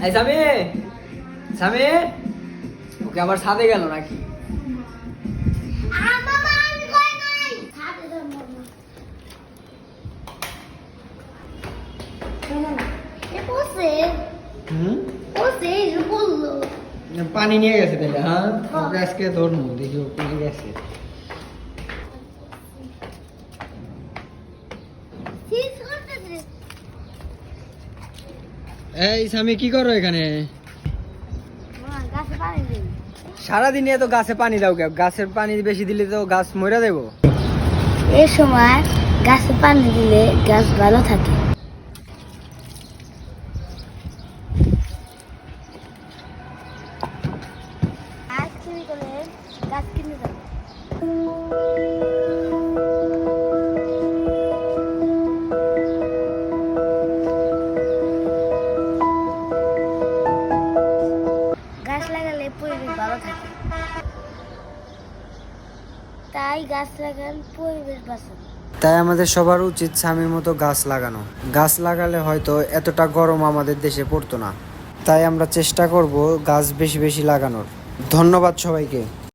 এই সামি সামি ওকে আবার ছাদে গেল নাকি? পানি নিয়ে গেছে তাহলে। হ্যাঁ ওকে আজকে ধরবো, দেখি ও কোথায় গেছে। এই সামি কি করো এখানে? সারাদিন এত গাছে পানি দাও কে? গাছের পানি বেশি দিলে তো গাছ মরে দেবো। এই সময় গাছে পানি দিলে গাছ ভালো থাকে। গাছ কিনে যাবো। গাছ লাগালে পরিবেশ ভালো থাকে, তাই গাছ লাগান, পরিবেশ বাঁচান। তাই আমাদের সবার উচিত স্বামীর মতো গাছ লাগানো। গাছ লাগালে হয়তো এতটা গরম আমাদের দেশে পড়তো না। তাই আমরা চেষ্টা করব গাছ বেশি বেশি লাগানোর। ধন্যবাদ সবাইকে।